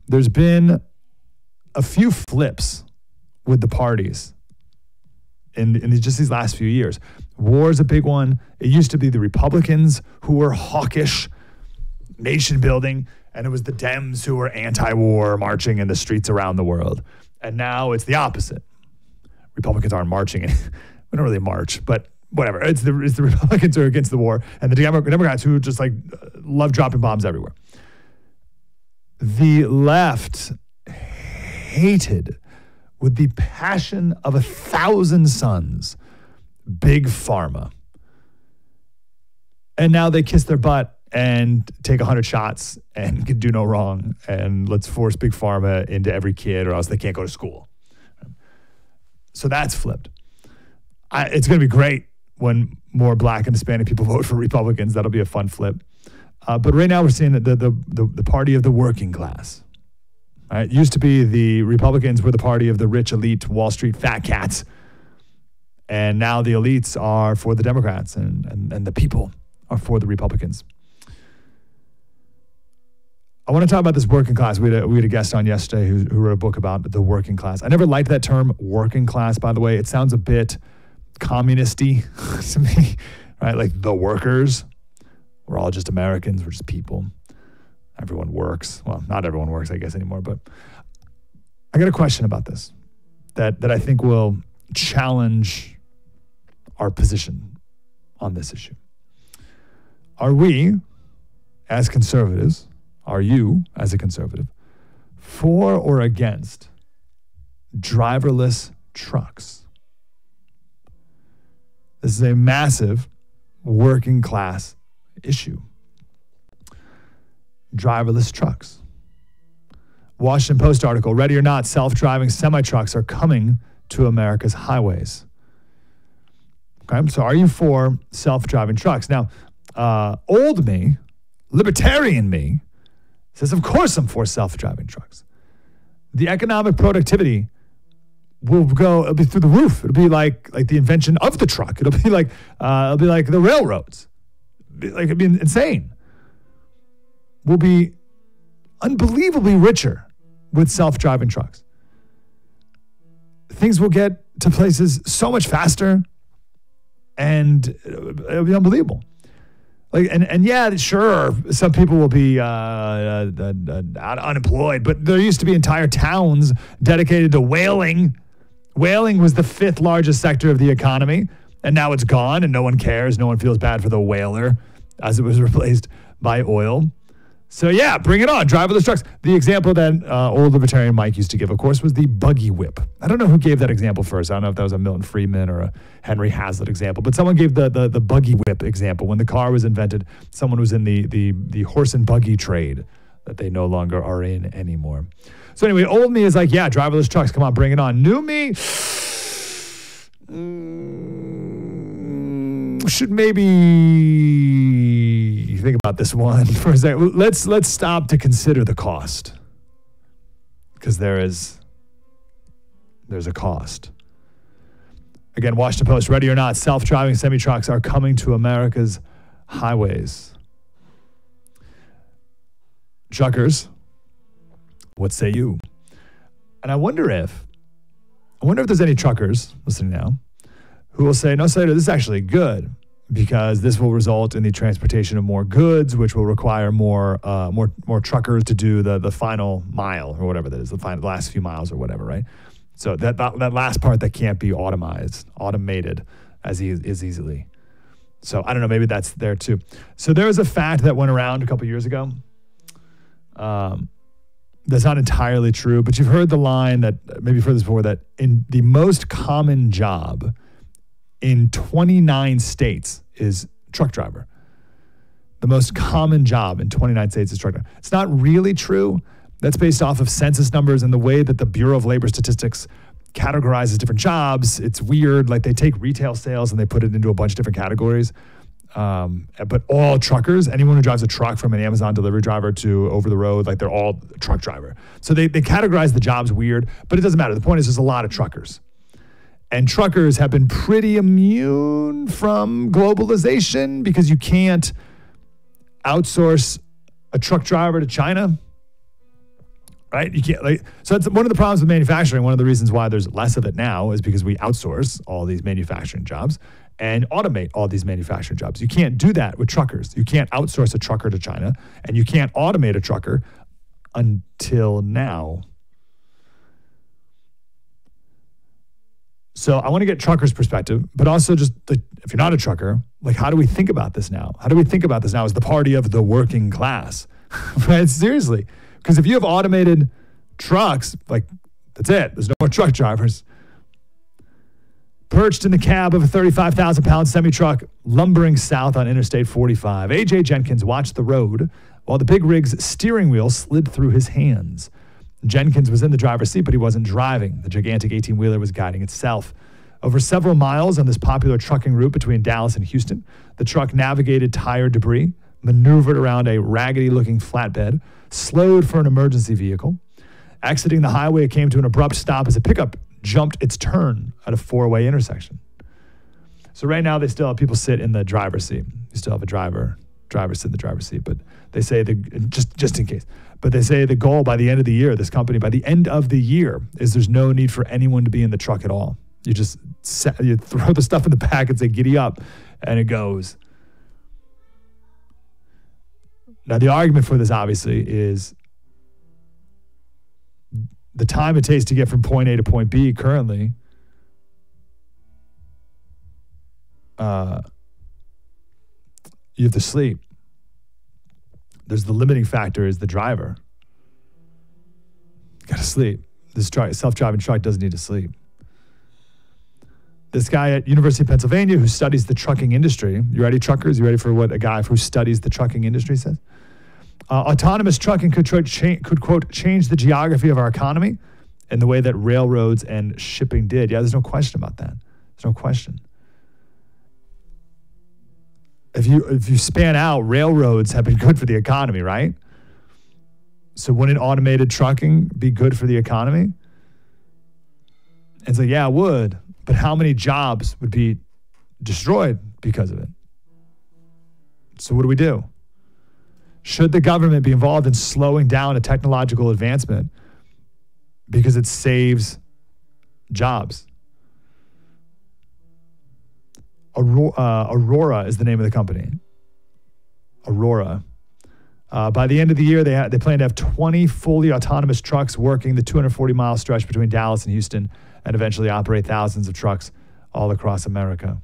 there's been a few flips with the parties in just these last few years. War is a big one. It used to be the Republicans who were hawkish, nation building, and it was the Dems who were anti-war, marching in the streets around the world. And now it's the opposite. Republicans aren't marching. We don't really march, but whatever. It's the Republicans who are against the war, and the Democrats who just like love dropping bombs everywhere. The left hated with the passion of 1,000 suns Big Pharma. And now they kiss their butt and take 100 shots and can do no wrong. And let's force Big Pharma into every kid or else they can't go to school. So that's flipped. It's going to be great when more Black and Hispanic people vote for Republicans. That'll be a fun flip. But right now we're seeing the party of the working class. It used to be the Republicans were the party of the rich, elite, Wall Street fat cats. And now the elites are for the Democrats and the people are for the Republicans. I want to talk about this working class. We had a guest on yesterday who wrote a book about the working class. I never liked that term, working class, by the way. It sounds a bit communist-y to me, right? Like the workers. We're all just Americans. We're just people. Everyone works. Well, not everyone works, I guess, anymore. But I got a question about this that I think will challenge our position on this issue. Are we, as conservatives, are you, as a conservative, for or against driverless trucks? This is a massive working class issue. Driverless trucks. Washington Post article, ready or not, self-driving semi-trucks are coming to America's highways. Okay, so are you for self-driving trucks? Now, old me, libertarian me, says, of course I'm for self-driving trucks. The economic productivity will go, it'll be through the roof. It'll be like the invention of the truck. It'll be like the railroads. It'd be insane. We'll be unbelievably richer with self-driving trucks. Things will get to places so much faster, and it'll be unbelievable. Like, and yeah, sure, some people will be unemployed, but there used to be entire towns dedicated to whaling. Whaling was the 5th largest sector of the economy, and now it's gone, and no one cares. No one feels bad for the whaler as it was replaced by oil. So yeah, bring it on, driverless trucks. The example that old libertarian Mike used to give, of course, was the buggy whip. I don't know who gave that example first. I don't know if that was a Milton Friedman or a Henry Hazlitt example, but someone gave the buggy whip example. When the car was invented, someone was in the horse and buggy trade that they no longer are in anymore. So anyway, old me is like, yeah, driverless trucks, come on, bring it on. New me should maybe think about this one for a second. Let's stop to consider the cost, because there's a cost. Again, Washington Post, ready or not, self-driving semi-trucks are coming to America's highways. Truckers, what say you? And I wonder if there's any truckers listening now who will say, no, Slater, this is actually good because this will result in the transportation of more goods, which will require more truckers to do the final mile or whatever that is, the last few miles or whatever, right? So that last part that can't be automated as easily. So I don't know, maybe that's there too. So there was a fact that went around a couple years ago. That's not entirely true, but you've heard the line that, maybe you've heard this before, that in the most common job in 29 states is truck driver. The most common job in 29 states is truck driver. It's not really true. That's based off of census numbers and the way that the Bureau of Labor Statistics categorizes different jobs. It's weird. Like they take retail sales and they put it into a bunch of different categories. But all truckers, anyone who drives a truck from an Amazon delivery driver to over the road, like they're all truck driver. So they categorize the jobs weird, but it doesn't matter. The point is there's a lot of truckers. And truckers have been pretty immune from globalization because you can't outsource a truck driver to China. right? You can't so that's one of the problems with manufacturing. One of the reasons why there's less of it now is because we outsource all these manufacturing jobs and automate all these manufacturing jobs. You can't do that with truckers. You can't outsource a trucker to China, and you can't automate a trucker until now. So I want to get truckers' perspective, but also just if you're not a trucker, how do we think about this now? How do we think about this now as the party of the working class? Right? Seriously. Because if you have automated trucks, that's it. There's no more truck drivers. Perched in the cab of a 35,000-pound semi-truck lumbering south on Interstate 45, A.J. Jenkins watched the road while the big rig's steering wheel slid through his hands. Jenkins was in the driver's seat, but he wasn't driving. The gigantic 18-wheeler was guiding itself. Over several miles on this popular trucking route between Dallas and Houston, the truck navigated tire debris, maneuvered around a raggedy-looking flatbed, slowed for an emergency vehicle. Exiting the highway, it came to an abrupt stop as a pickup jumped its turn at a four-way intersection. So right now, they still have people sit in the driver's seat. You still have a driver sit in the driver's seat, but they say just in case. But they say the goal by the end of the year, this company, by the end of the year, is there's no need for anyone to be in the truck at all. You just you throw the stuff in the back and say, giddy up, and it goes. Now, the argument for this, obviously, is the time it takes to get from point A to point B currently, you have to sleep. There's the limiting factor is the driver. Got to sleep. This self-driving truck doesn't need to sleep. This guy at University of Pennsylvania who studies the trucking industry. You ready, truckers? You ready for what a guy who studies the trucking industry says? Autonomous trucking could, quote, change the geography of our economy in the way that railroads and shipping did. Yeah, there's no question about that. There's no question. If you span out, railroads have been good for the economy, right? So wouldn't automated trucking be good for the economy? And so, yeah, it would. But how many jobs would be destroyed because of it? So what do we do? Should the government be involved in slowing down a technological advancement because it saves jobs? Aurora is the name of the company. Aurora. By the end of the year, they plan to have 20 fully autonomous trucks working the 240-mile stretch between Dallas and Houston and eventually operate thousands of trucks all across America.